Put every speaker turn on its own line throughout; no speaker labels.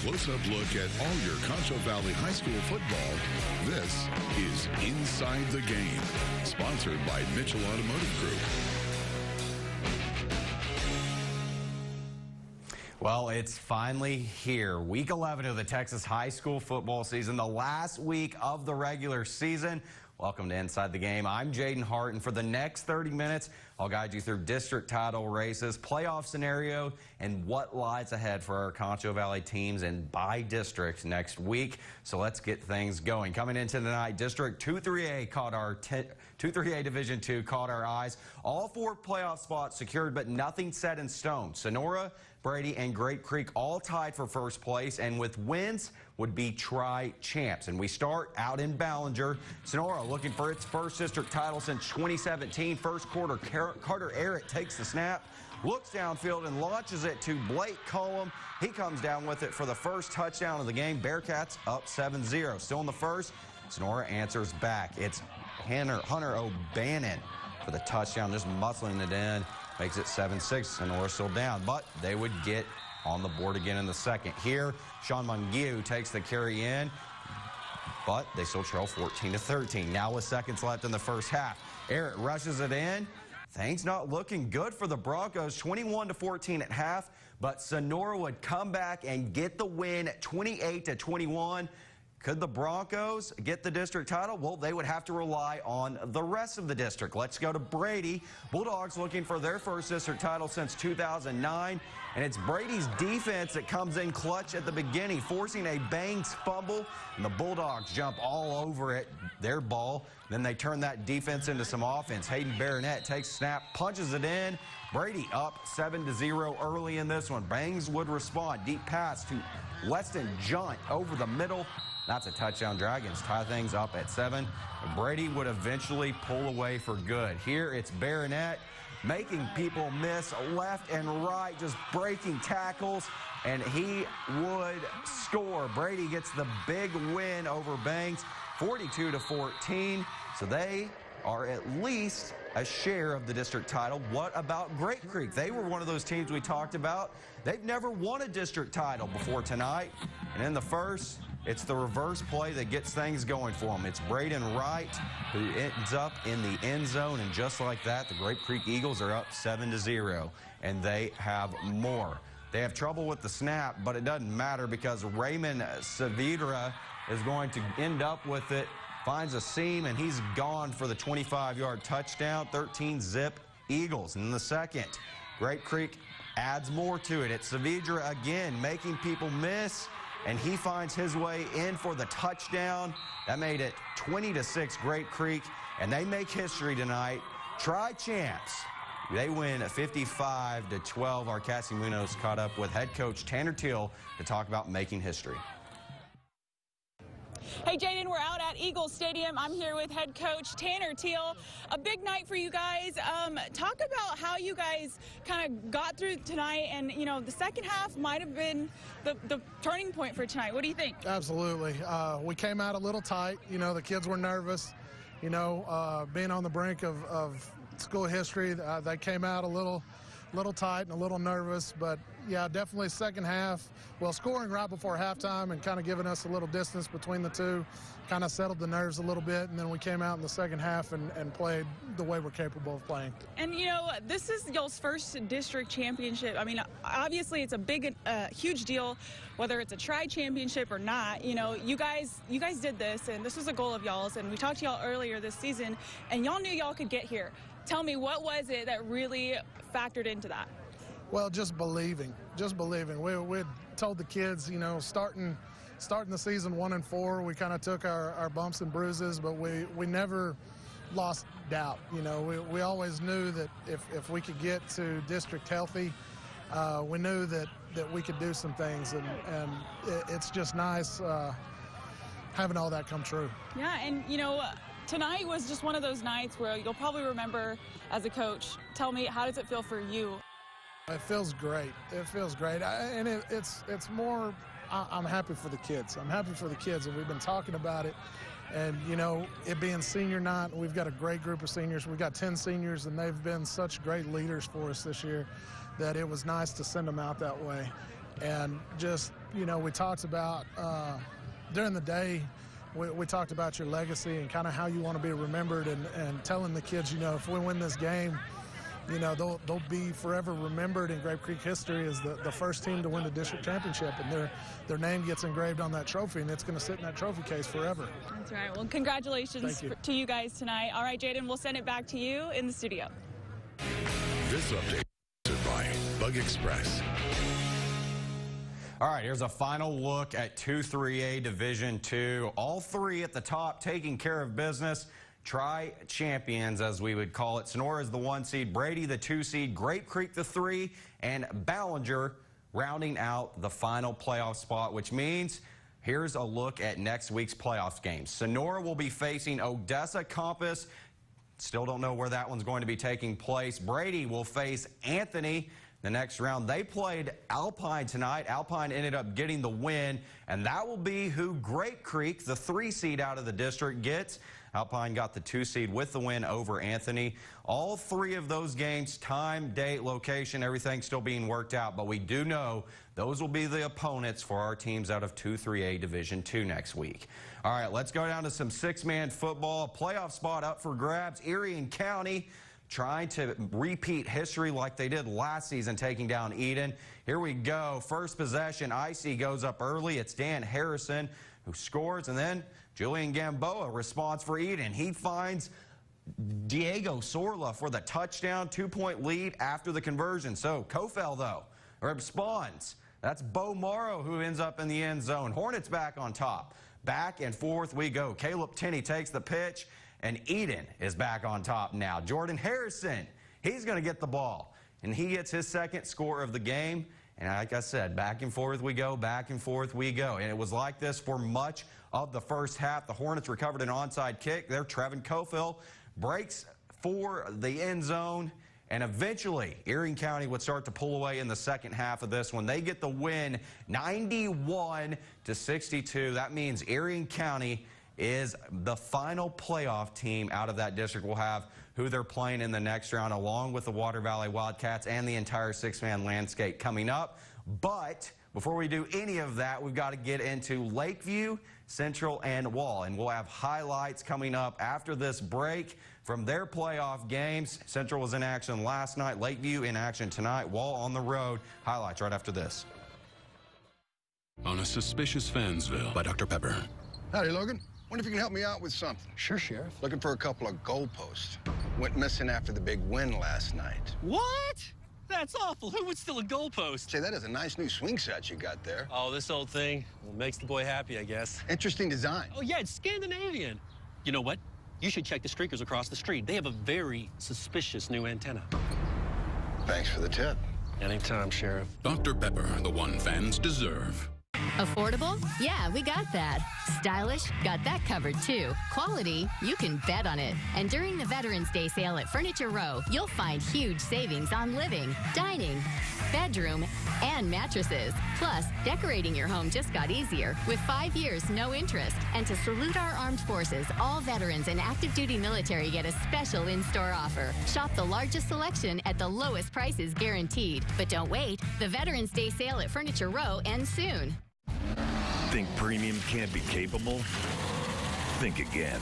close-up look at all your Concho Valley High School football. This is Inside the Game, sponsored by Mitchell Automotive Group.
Well, it's finally here. Week 11 of the Texas high school football season, the last week of the regular season. Welcome to Inside the Game. I'm Jaden Hart, and for the next 30 minutes, I'll guide you through district title races, playoff scenario, and what lies ahead for our Concho Valley teams and by district next week. So let's get things going. Coming into tonight, District 2-3A caught our 2-3A Division II caught our eyes. All 4 playoff spots secured, but nothing set in stone. Sonora, Brady, and Grape Creek all tied for first place, and with wins would be tri-champs. And we start out in Ballinger. Sonora looking for its first district title since 2017. First quarter, Carter Arrett takes the snap, looks downfield and launches it to Blake Cullum. He comes down with it for the first touchdown of the game. Bearcats up 7-0. Still in the first, Sonora answers back. It's Hunter O'Bannon for the touchdown, just muscling it in. Makes it 7-6. Sonora still down, but they would get on the board again in the second. Here, Sean Mungiu takes the carry in, but they still trail 14-13. Now with seconds left in the first half, Eric rushes it in. Things not looking good for the Broncos, 21-14 at half, but Sonora would come back and get the win, 28-21. Could the Broncos get the district title? Well, they would have to rely on the rest of the district. Let's go to Brady. Bulldogs looking for their first district title since 2009. And it's Brady's defense that comes in clutch at the beginning, forcing a Bangs fumble. And the Bulldogs jump all over it, their ball. Then they turn that defense into some offense. Hayden Baronet takes a snap, punches it in. Brady up 7-0 early in this one. Bangs would respond. Deep pass to Weston Junt over the middle. That's a touchdown. Dragons tie things up at 7. Brady would eventually pull away for good. Here it's Baronet making people miss left and right, just breaking tackles, and he would score. Brady gets the big win over Banks, 42-14. So they are at least a share of the district title. What about Grape Creek? They were one of those teams we talked about. They've never won a district title before tonight. And in the first, it's the reverse play that gets things going for them. It's Braden Wright who ends up in the end zone, and just like that, the Grape Creek Eagles are up 7-0, and they have more. They have trouble with the snap, but it doesn't matter because Raymond Saavedra is going to end up with it, finds a seam, and he's gone for the 25-yard touchdown. 13-zip Eagles. And in the second, Grape Creek adds more to it. It's Saavedra again making people miss, and he finds his way in for the touchdown. That made it 20-6 Grape Creek, and they make history tonight. Tri-champs. They win 55-12. Our Cassie Munoz caught up with head coach Tanner Teal to talk about making history.
Hey, Jaden, we're out at Eagles Stadium. I'm here with head coach Tanner Teal. A big night for you guys. Talk about how you guys kind of got through tonight, and, you know, the second half might have been the turning point for tonight. What do you think?
Absolutely. We came out a little tight. You know, the kids were nervous. You know, being on the brink of school history, they came out a little tight and a little nervous, but yeah, definitely second half. Well, scoring right before halftime and kind of giving us a little distance between the two kind of settled the nerves a little bit, and then we came out in the second half and played the way we're capable of playing. And, you know, this is y'all's first district championship. I mean, obviously it's a big, huge deal, whether it's a tri-championship or not. You know, you guys did this, and this was a goal of y'all's, and we talked to y'all earlier this season, and y'all knew y'all could get here. Tell me, what was it that really factored into that? Well, just believing. We told the kids, you know, starting the season 1-4, we kind of took our bumps and bruises, but we never lost doubt. You know, we always knew that if we could get to district healthy, we knew that we could do some things, and it's just nice having all that come true. Yeah, and, you know, tonight was just one of those nights where you'll probably remember as a coach. Tell me, how does it feel for you? It feels great. It feels great. And it's more, I'm happy for the kids. I'm happy for the kids, and we've been talking about it. And, you know, it being senior night, we've got a great group of seniors. We've got 10 seniors, and they've been such great leaders for us this year that it was nice to send them out that way. And just, you know, we talked about during the day, we talked about your legacy and kind of how you want to be remembered, and telling the kids, you know, if we win this game, you know, they'll be forever remembered in Grape Creek history as the first team to win the district championship, and their name gets engraved on that trophy, and it's going to sit in that trophy case forever.
That's right. Well, congratulations to you guys tonight. All right, Jaden, we'll send it back to you in the studio.
This update is by Bug Express.
All right, here's a final look at 2-3A Division II. All three at the top taking care of business. Tri-champions, as we would call it. Sonora is the 1 seed, Brady the 2 seed, Grape Creek the 3, and Ballinger rounding out the final playoff spot, which means here's a look at next week's playoff games. Sonora will be facing Odessa Compass. Still don't know where that one's going to be taking place. Brady will face Anthony the next round. They played Alpine tonight. Alpine ended up getting the win, and that will be who Grape Creek, the 3 seed out of the district, gets. Alpine got the 2 seed with the win over Anthony. All three of those games, time, date, location, everything still being worked out, but we do know those will be the opponents for our teams out of 2-3A Division II next week. All right, let's go down to some 6-man football. Playoff spot up for grabs. Erie and County trying to repeat history like they did last season, taking down Eden. Here we go. First possession, Icy goes up early. It's Dan Harrison who scores, and then Julian Gamboa responds for Eden. He finds Diego Sorla for the touchdown, 2-point lead after the conversion. So Kofel, though, responds. That's Bo Morrow who ends up in the end zone. Hornets back on top. Back and forth we go. Caleb Tenney takes the pitch, and Eden is back on top now. Jordan Harrison, he's going to get the ball, and he gets his second score of the game. And like I said, back and forth we go, back and forth we go. And it was like this for much of the first half. The Hornets recovered an onside kick. There, Trevin Kofel breaks for the end zone. And eventually, Erie County would start to pull away in the second half of this one. They get the win, 91-62. That means Erie County is the final playoff team out of that district. We'll have who they're playing in the next round, along with the Water Valley Wildcats and the entire 6-man landscape coming up. But before we do any of that, we've got to get into Lakeview, Central, and Wall. And we'll have highlights coming up after this break from their playoff games. Central was in action last night, Lakeview in action tonight, Wall on the road. Highlights right after this.
On a Suspicious Fansville by Dr. Pepper.
Howdy, Logan. Wonder if you can help me out with something.
Sure, Sheriff.
Looking for a couple of goalposts. Went missing after the big win last night.
What? That's awful. Who would steal a goalpost?
Say, that is a nice new swing set you got there.
Oh, this old thing makes the boy happy, I guess.
Interesting design.
Oh, yeah, it's Scandinavian. You know what? You should check the streakers across the street. They have a very suspicious new antenna.
Thanks for the tip.
Anytime, Sheriff.
Dr. Pepper, the one fans deserve.
Affordable? Yeah, we got that. Stylish? Got that covered too. Quality? You can bet on it. And during the Veterans Day sale at Furniture Row, you'll find huge savings on living, dining, bedroom, and mattresses. Plus, decorating your home just got easier with 5 years, no interest. And to salute our armed forces, all veterans and active duty military get a special in-store offer. Shop the largest selection at the lowest prices guaranteed. But don't wait. The Veterans Day sale at Furniture Row ends soon.
Think premium can't be capable? Think again.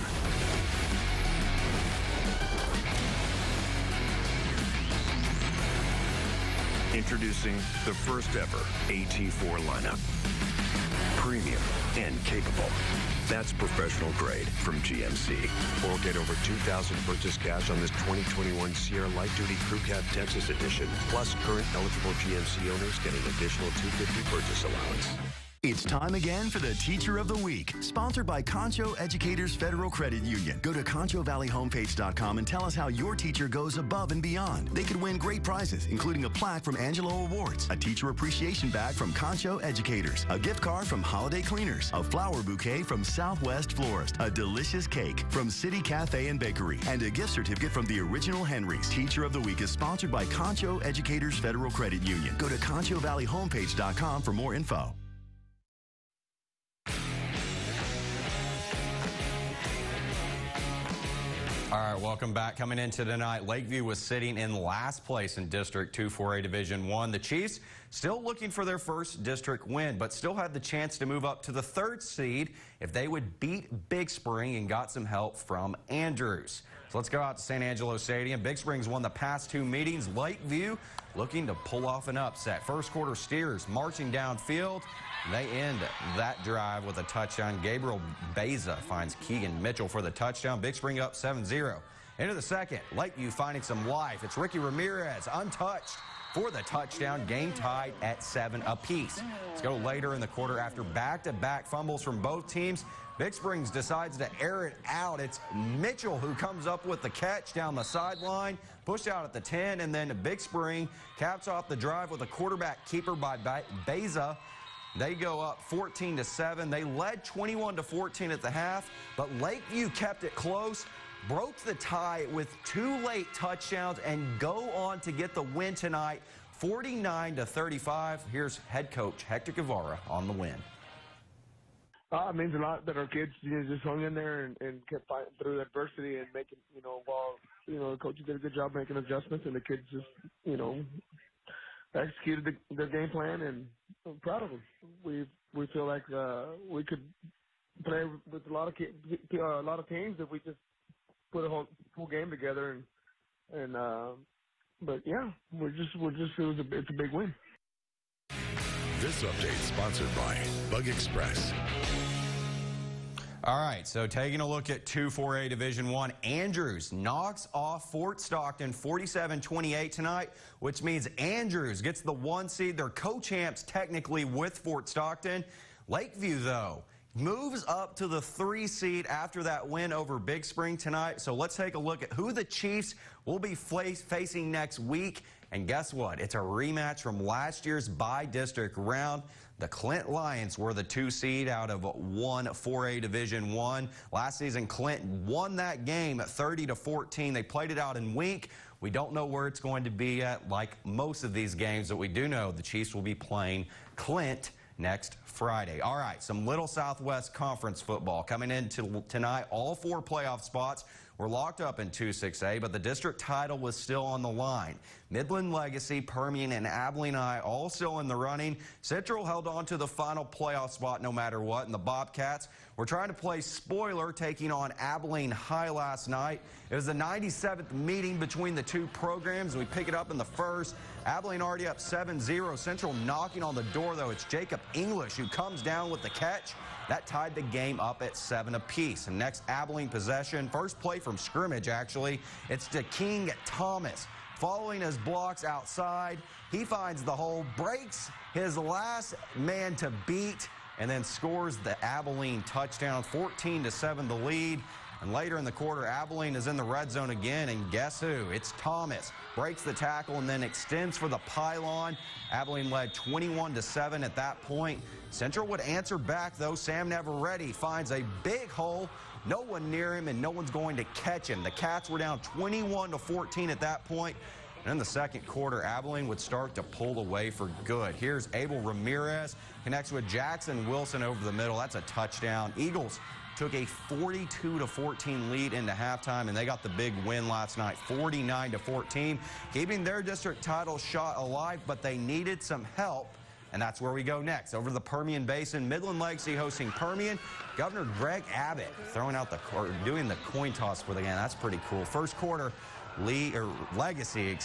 Introducing the first ever AT4 lineup. Premium and capable. That's professional grade from GMC. Or get over $2,000 purchase cash on this 2021 Sierra Light Duty Crew Cab Texas Edition. Plus, current eligible GMC owners get an additional $250 purchase allowance.
It's time again for the Teacher of the Week, sponsored by Concho Educators Federal Credit Union. Go to ConchoValleyHomepage.com and tell us how your teacher goes above and beyond. They could win great prizes, including a plaque from Angelo Awards, a teacher appreciation bag from Concho Educators, a gift card from Holiday Cleaners, a flower bouquet from Southwest Florist, a delicious cake from City Cafe and Bakery, and a gift certificate from the Original Henry's. Teacher of the Week is sponsored by Concho Educators Federal Credit Union. Go to ConchoValleyHomepage.com for more info.
All right, welcome back. Coming into tonight, Lakeview was sitting in last place in District 2 4A Division 1. The Chiefs still looking for their first district win, but still had the chance to move up to the 3rd seed if they would beat Big Spring and got some help from Andrews. So let's go out to San Angelo Stadium. Big Spring's won the past 2 meetings. Lakeview looking to pull off an upset. First quarter Steers marching downfield. They end that drive with a touchdown. Gabriel Beza finds Keegan Mitchell for the touchdown. Big Spring up 7-0. Into the second, Lakeview finding some life. It's Ricky Ramirez untouched for the touchdown. Game tied at 7 apiece. Let's go later in the quarter. After back-to-back fumbles from both teams, Big Springs decides to air it out. It's Mitchell who comes up with the catch down the sideline, pushed out at the 10, and then Big Spring caps off the drive with a quarterback keeper by Beza. They go up 14-7. They led 21-14 at the half, but Lakeview kept it close, broke the tie with 2 late touchdowns, and go on to get the win tonight, 49-35. Here's head coach Hector Guevara on the win.
It means a lot that our kids just hung in there and kept fighting through adversity and making, while, the coaches did a good job making adjustments, and the kids just, executed their game plan, and I'm proud of them. We feel like we could play with a lot of teams if we just put a full game together, but yeah, it's a big win.
This update sponsored by Bug Express.
All right, so taking a look at 2 4A Division 1, Andrews knocks off Fort Stockton 47-28 tonight, which means Andrews gets the 1 seed. They're co-champs technically with Fort Stockton. Lakeview, though, moves up to the 3 seed after that win over Big Spring tonight. So let's take a look at who the Chiefs will be facing next week. And guess what? It's a rematch from last year's by-district round. The Clint Lions were the 2 seed out of 1 4A Division 1. Last season, Clint won that game at 30-14. They played it out in Wink. We don't know where it's going to be at, like most of these games, but we do know the Chiefs will be playing Clint next Friday. All right, some Little Southwest Conference football coming into tonight. All 4 playoff spots were locked up in 2-6A, but the district title was still on the line. Midland Legacy, Permian, and Abilene I all still in the running. Central held on to the final playoff spot no matter what, and the Bobcats were trying to play spoiler, taking on Abilene High last night. It was the 97th meeting between the 2 programs, and we pick it up in the first. Abilene already up 7-0. Central knocking on the door, though. It's Jacob English who comes down with the catch. That tied the game up at 7 apiece. And next Abilene possession, first play from scrimmage, actually. It's to King Thomas. Following his blocks outside, he finds the hole, breaks his last man to beat, and then scores the Abilene touchdown, 14-7 the lead. And later in the quarter, Abilene is in the red zone again, and guess who? It's Thomas. Breaks the tackle and then extends for the pylon. Abilene led 21-7 at that point. Central would answer back, though. Sam Neveretti finds a big hole. No one near him, and no one's going to catch him. The Cats were down 21-14 at that point. And in the second quarter, Abilene would start to pull away for good. Here's Abel Ramirez, connects with Jackson Wilson over the middle. That's a touchdown. Eagles took a 42-14 lead into halftime, and they got the big win last night, 49-14, keeping their district title shot alive, but they needed some help. And that's where we go next. Over to the Permian Basin, Midland Legacy hosting Permian. Governor Greg Abbott doing the coin toss for the game. That's pretty cool. First quarter, Legacy,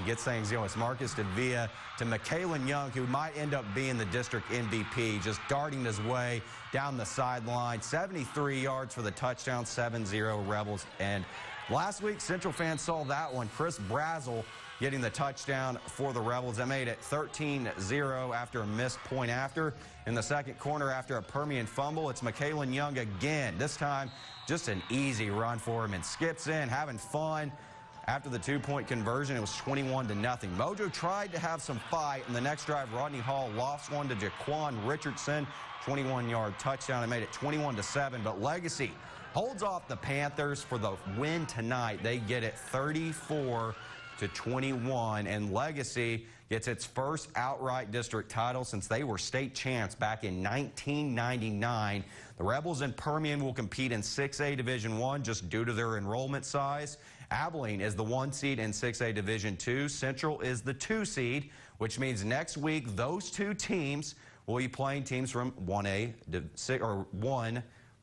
gets things going. It's Marcus DeVilla to Michaelan Young, who might end up being the district MVP, just darting his way down the sideline. 73 yards for the touchdown, 7-0 Rebels. And last week, Central fans saw that one. Chris Brazel getting the touchdown for the Rebels. That made it 13-0 after a missed point after. In the second quarter, after a Permian fumble, it's Michaelan Young again. This time, just an easy run for him, and skips in, having fun. After the 2-point conversion, it was 21-0. Mojo tried to have some fight. In the next drive, Rodney Hall lofts one to Jaquan Richardson. 21-yard touchdown. It made it 21-7. But Legacy holds off the Panthers for the win tonight. They get it 34-14. to 21, and Legacy gets its first outright district title since they were state champs back in 1999. The Rebels and Permian will compete in 6A Division I just due to their enrollment size. Abilene is the 1 seed in 6A Division II. Central is the 2 seed, which means next week those two teams will be playing teams from 1A or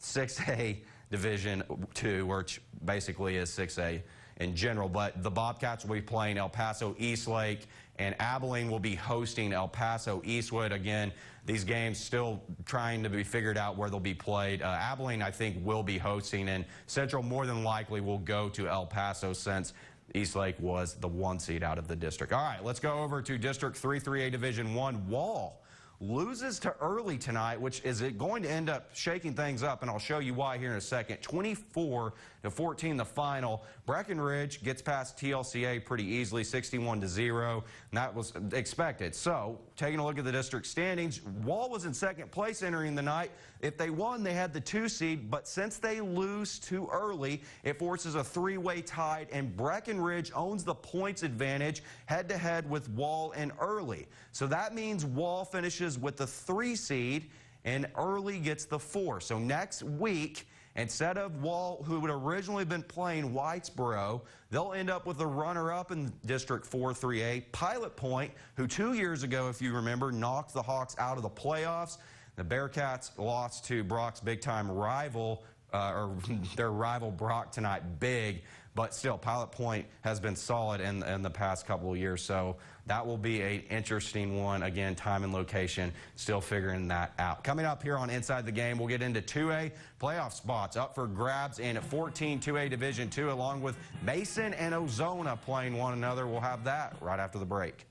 6A Division II, which basically is 6A in general. But the Bobcats will be playing El Paso Eastlake, and Abilene will be hosting El Paso Eastwood. Again, these games still trying to be figured out where they'll be played. Abilene, I think, will be hosting, and Central more than likely will go to El Paso since Eastlake was the 1 seed out of the district. All right, let's go over to District 3, 3A Division I. Wall loses to Early tonight, which is going to end up shaking things up, and I'll show you why here in a second. 24-14 the final. Breckenridge gets past TLCA pretty easily, 61-0, and that was expected. So, taking a look at the district standings, Wall was in second place entering the night. If they won, they had the 2 seed, but since they lose too early, it forces a 3-way tie, and Breckenridge owns the points advantage head-to-head with Wall and Early. So that means Wall finishes with the 3 seed, and Early gets the 4. So next week, instead of Wall, who would originally been playing Whitesboro, they'll end up with the runner-up in District 4, 3A, Pilot Point, who 2 years ago, if you remember, knocked the Hawks out of the playoffs. The Bearcats lost to Brock's big-time rival, or their rival Brock tonight, big, but still, Pilot Point has been solid in the past couple of years, so that will be an interesting one. Again, time and location, still figuring that out. Coming up here on Inside the Game, we'll get into 2A playoff spots up for grabs in 14 2A Division II, along with Mason and Ozona playing one another. We'll have that right after the break.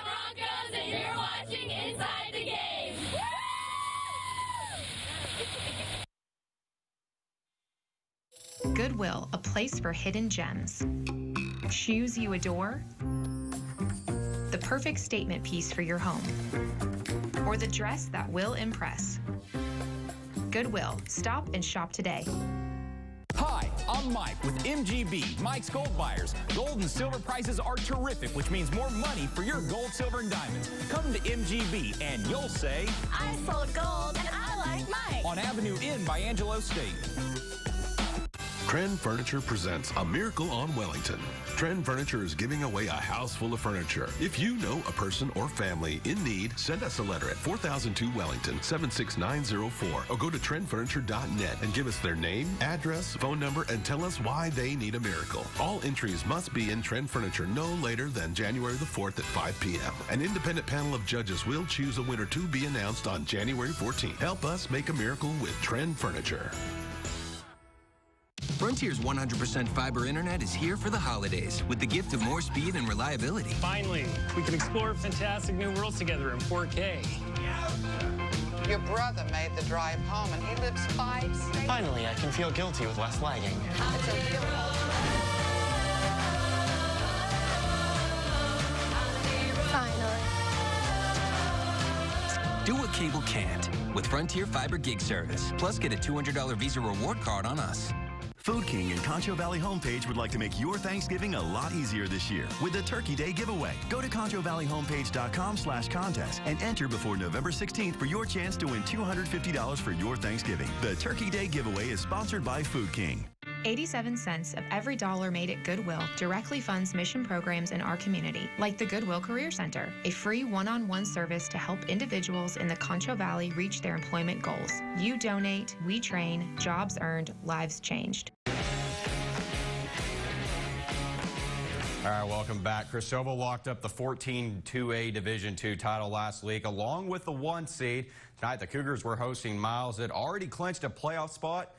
Broncos, and you're watching Inside the Game.
Goodwill, a place for hidden gems. Shoes you adore? The perfect statement piece for your home. Or the dress that will impress. Goodwill, stop and shop today.
Hi, I'm Mike with MGB, Mike's Gold Buyers. Gold and silver prices are terrific, which means more money for your gold, silver, and diamonds. Come to MGB and you'll say,
I sold gold and I like Mike.
On Avenue N by Angelo State.
Trend Furniture presents A Miracle on Wellington. Trend Furniture is giving away a house full of furniture. If you know a person or family in need, send us a letter at 4002 Wellington 76904 or go to trendfurniture.net and give us their name, address, phone number, and tell us why they need a miracle. All entries must be in Trend Furniture no later than January the 4th at 5 p.m. An independent panel of judges will choose a winner to be announced on January 14th. Help us make a miracle with Trend Furniture.
Frontier's 100% fiber internet is here for the holidays with the gift of more speed and reliability.
Finally, we can explore fantastic new worlds together in 4K.
Your brother made the drive home and he lives 5 states.
Finally, I can feel guilty with less lagging.
Finally.
Do what cable can't with Frontier Fiber Gig Service. Plus, get a $200 Visa reward card on us.
Food King and Concho Valley Homepage would like to make your Thanksgiving a lot easier this year with the Turkey Day giveaway. Go to ConchoValleyHomepage.com/contest and enter before November 16th for your chance to win $250 for your Thanksgiving. The Turkey Day giveaway is sponsored by Food King.
87 cents of every dollar made at Goodwill directly funds mission programs in our community, like the Goodwill Career Center, a free one-on-one service to help individuals in the Concho Valley reach their employment goals. You donate, we train, jobs earned, lives changed.
All right, welcome back. Cristoval locked up the 14 2A Division II title last week, along with the 1 seed. Tonight, the Cougars were hosting Miles that already clinched a playoff spot.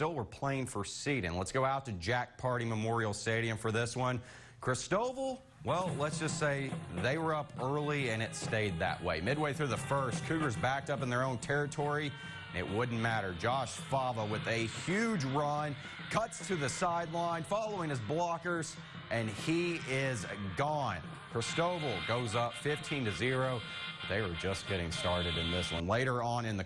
We're playing for seeding. Let's go out to Jack Party Memorial Stadium for this one. Cristoval, well, let's just say they were up early and it stayed that way. Midway through the first, Cougars backed up in their own territory it wouldn't matter. Josh Fava with a huge run, cuts to the sideline, following his blockers, and he is gone. Cristobal goes up 15-0. They were just getting started in this one. Later on in the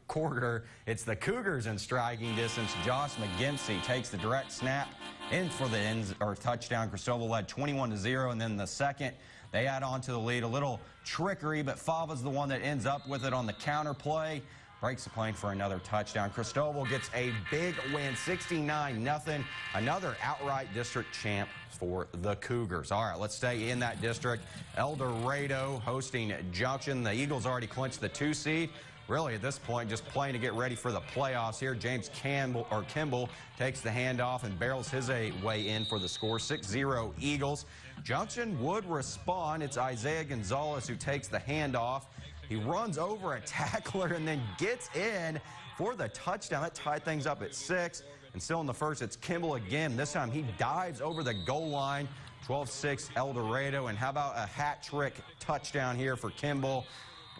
quarter, it's the Cougars in striking distance. Josh McGinsey takes the direct snap in for the touchdown. Cristobal led 21-0, and then the second, they add on to the lead. A little trickery, but Fava's the one that ends up with it on the counter play. Breaks the plane for another touchdown. Cristobal gets a big win, 69-0. Another outright district champ for the Cougars. All right, let's stay in that district. El Dorado hosting Junction. The Eagles already clinched the 2 seed. Really, at this point, just playing to get ready for the playoffs here. James Kimball takes the handoff and barrels his way in for the score. 6-0 Eagles. Junction would respond. It's Isaiah Gonzalez who takes the handoff. He runs over a tackler and then gets in for the touchdown. That tied things up at 6. And still in the first, it's Kimball again. This time he dives over the goal line. 12-6 El Dorado. And how about a hat trick touchdown here for Kimball?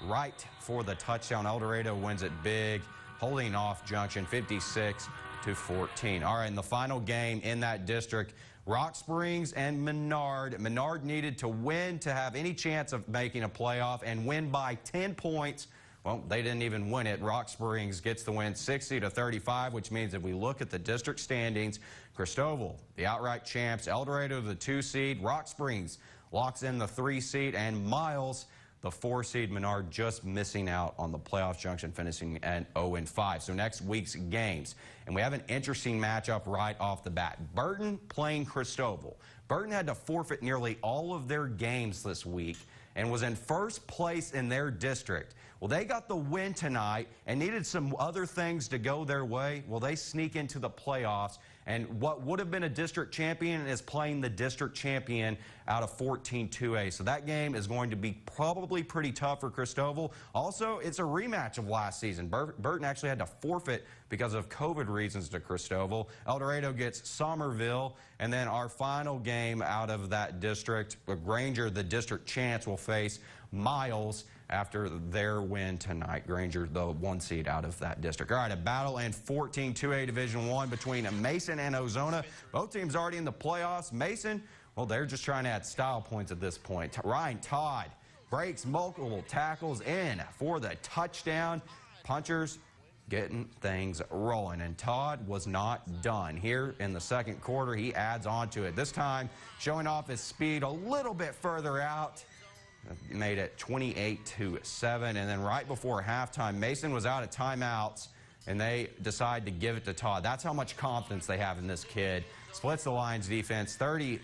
Right for the touchdown. El Dorado wins it big, holding off Junction 56-14. All right, in the final game in that district, Rock Springs and Menard. Menard needed to win to have any chance of making a playoff and win by 10 points. Well, they didn't even win it. Rock Springs gets the win 60-35, which means if we look at the district standings, Cristobal, the outright champs, El Dorado, the 2 seed, Rock Springs locks in the 3 seed, and Miles, the 4 seed. Menard just missing out on the playoff. Junction finishing at 0-5. So next week's games, and we have an interesting matchup right off the bat. Burton playing Cristobal. Burton had to forfeit nearly all of their games this week and was in first place in their district. Well, they got the win tonight and needed some other things to go their way. Well, they sneak into the playoffs, and what would have been a district champion is playing the district champion out of 14-2A. So that game is going to be probably pretty tough for Cristobal. Also, it's a rematch of last season. Burton actually had to forfeit because of COVID reasons to Cristobal. El Dorado gets Somerville, and then our final game out of that district, Granger, the district champs, will face Miles after their win tonight. Granger, the 1 seed out of that district. All right, a battle in 14-2A Division I between Mason and Ozona. Both teams already in the playoffs. Mason, well, they're just trying to add style points at this point. Ryan Todd breaks multiple tackles in for the touchdown. Punchers getting things rolling, and Todd was not done. Here in the second quarter, he adds on to it. This time, showing off his speed a little bit further out. Made it 28-7, and then right before halftime, Mason was out of timeouts, and they decide to give it to Todd. That's how much confidence they have in this kid. Splits the Lions defense 35-7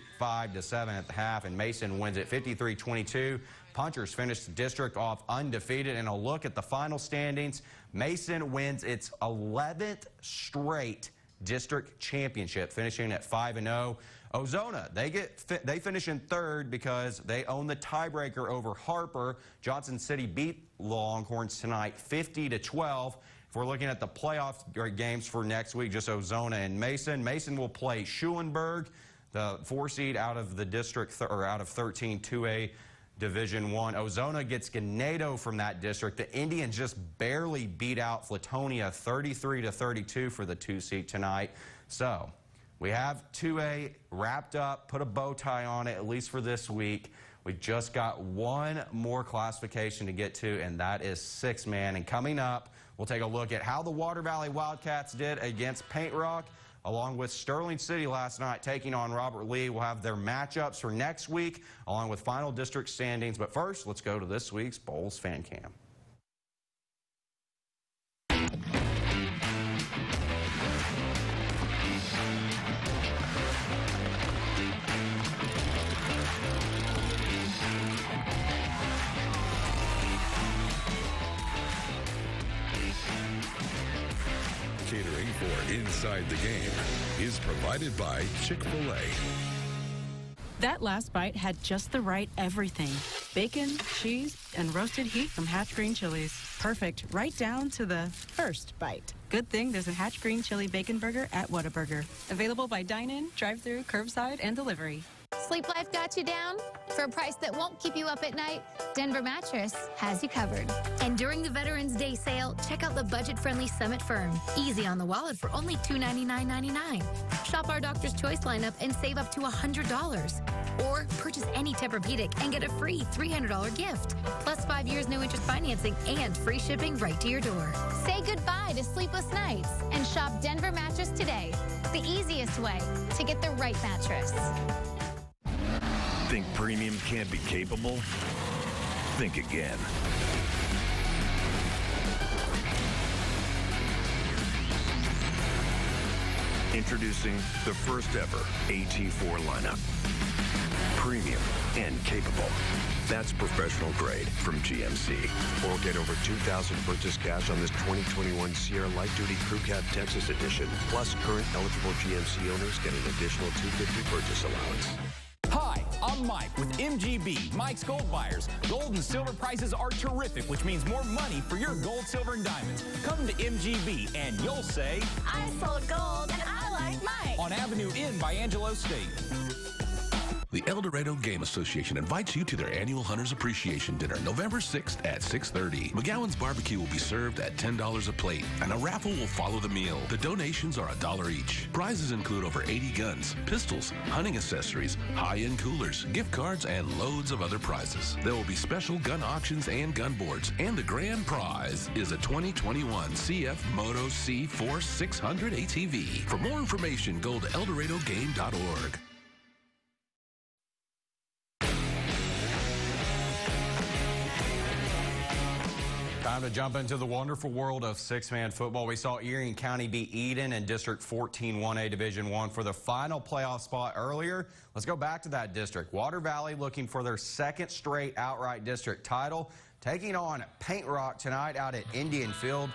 at the half, and Mason wins it 53-22. Punchers finished the district off undefeated. And a look at the final standings, Mason wins its 11th straight district championship, finishing at 5-0. Ozona, they finish in third because they own the tiebreaker over Harper. Johnson City beat Longhorns tonight 50-12. If we're looking at the playoff games for next week, just Ozona and Mason. Mason will play Schulenburg, the 4 seed out of the district, or out of 13-2A Division I. Ozona gets Ganado from that district. The Indians just barely beat out Flatonia 33-32 for the 2 seed tonight. So we have 2A wrapped up, put a bow tie on it, at least for this week. We just got one more classification to get to, and that is 6-man. And coming up, we'll take a look at how the Water Valley Wildcats did against Paint Rock, along with Sterling City last night taking on Robert Lee. We'll have their matchups for next week, along with final district standings. But first, let's go to this week's Bowls Fan Cam.
Catering for Inside the Game is provided by Chick-fil-A.
That last bite had just the right everything. Bacon, cheese, and roasted heat from Hatch Green Chilies. Perfect, right down to the first bite. Good thing there's a Hatch Green Chili Bacon Burger at Whataburger. Available by dine-in, drive-thru, curbside, and delivery.
Sleep life got you down? For a price that won't keep you up at night, Denver Mattress has you covered. And during the Veterans Day sale, check out the budget-friendly Summit Firm. Easy on the wallet for only $299.99. Shop our Doctor's Choice lineup and save up to $100. Or purchase any Tempur-Pedic and get a free $300 gift. Plus 5 years no interest financing and free shipping right to your door. Say goodbye to sleepless nights and shop Denver Mattress today. The easiest way to get the right mattress.
Think premium can't be capable? Think again. Introducing the first ever AT4 lineup. Premium and capable. That's professional grade from GMC. Or get over $2,000 purchase cash on this 2021 Sierra Light Duty Crew Cab Texas Edition. Plus, current eligible GMC owners get an additional $250 purchase allowance.
Hi, I'm Mike with MGB, Mike's Gold Buyers. Gold and silver prices are terrific, which means more money for your gold, silver, and diamonds. Come to MGB and you'll say,
I sold gold and I like Mike.
On Avenue N by Angelo State.
The El Dorado Game Association invites you to their annual Hunters Appreciation Dinner, November 6th at 6:30. McGowan's Barbecue will be served at $10 a plate, and a raffle will follow the meal. The donations are $1 each. Prizes include over 80 guns, pistols, hunting accessories, high-end coolers, gift cards, and loads of other prizes. There will be special gun auctions and gun boards, and the grand prize is a 2021 CF Moto C4 600 ATV. For more information, go to eldoradogame.org.
Time to jump into the wonderful world of six-man football. We saw Erie County beat Eden in District 14 1A Division I for the final playoff spot earlier. Let's go back to that district. Water Valley looking for their second straight outright district title, taking on Paint Rock tonight out at Indian Field.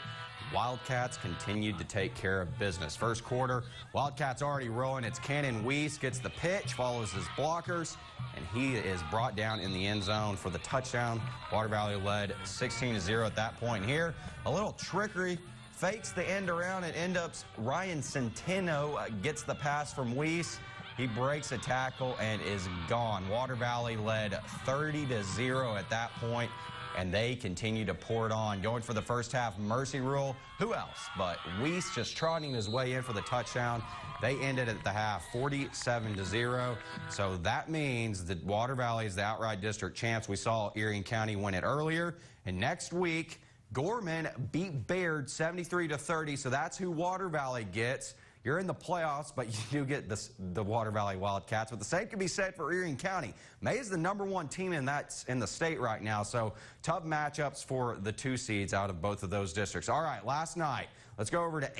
Wildcats continued to take care of business. First quarter, Wildcats already rolling. It's Cannon Weiss gets the pitch, follows his blockers, and he is brought down in the end zone for the touchdown. Water Valley led 16-0 at that point here. A little trickery, fakes the end around and end up Ryan Centeno gets the pass from Weiss. He breaks a tackle and is gone. Water Valley led 30-0 at that point, and they continue to pour it on. Going for the first half mercy rule. Who else but Weiss just trotting his way in for the touchdown. They ended at the half 47-0. So that means that Water Valley is the outright district champs. We saw Erie County win it earlier. And next week, Gorman beat Baird 73-30. So that's who Water Valley gets. You're in the playoffs, but you do get the Water Valley Wildcats. But the same can be said for Erie County. May is the #1 team in the state right now, so tough matchups for the 2 seeds out of both of those districts. All right, last night, let's go over to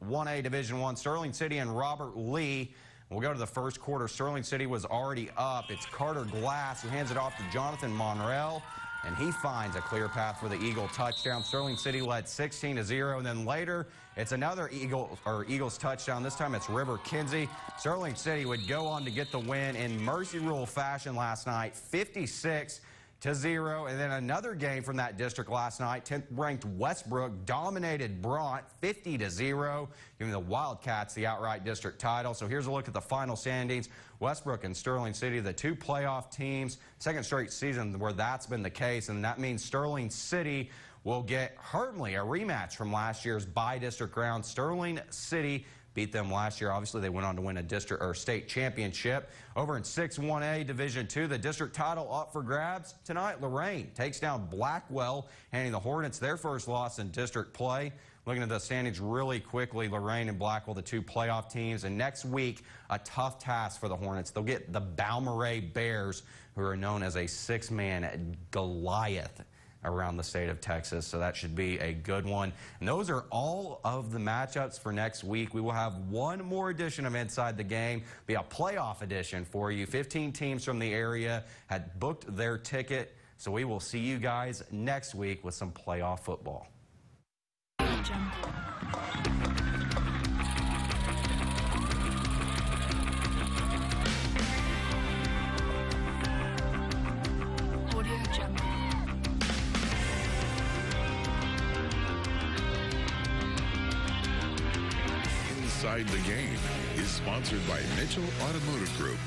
1A Division I. Sterling City and Robert Lee. We'll go to the first quarter. Sterling City was already up. It's Carter Glass who hands it off to Jonathan Monreal, and he finds a clear path for the Eagle touchdown. Sterling City led 16-0, and then later it's another Eagles touchdown. This time it's River Kinsey. Sterling City would go on to get the win in mercy rule fashion last night, 56-0. And then another game from that district last night, 10th ranked Westbrook dominated Bront 50-0, giving the Wildcats the outright district title. So here's a look at the final standings. Westbrook and Sterling City, the 2 playoff teams, second straight season where that's been the case, and that means Sterling City will get Hermley, a rematch from last year's by-district round. Sterling City beat them last year. Obviously, they went on to win a district or state championship. Over in 6-1A Division II, the district title up for grabs tonight. Lorraine takes down Blackwell, handing the Hornets their first loss in district play. Looking at the standings really quickly, Lorraine and Blackwell, the 2 playoff teams. And next week, a tough task for the Hornets. They'll get the Balmorhea Bears, who are known as a 6-man Goliath around the state of Texas, so that should be a good one. And those are all of the matchups for next week. We will have one more edition of Inside the Game, be a playoff edition for you. 15 teams from the area had booked their ticket, so we will see you guys next week with some playoff football.
Inside the Game is sponsored by Mitchell Automotive Group.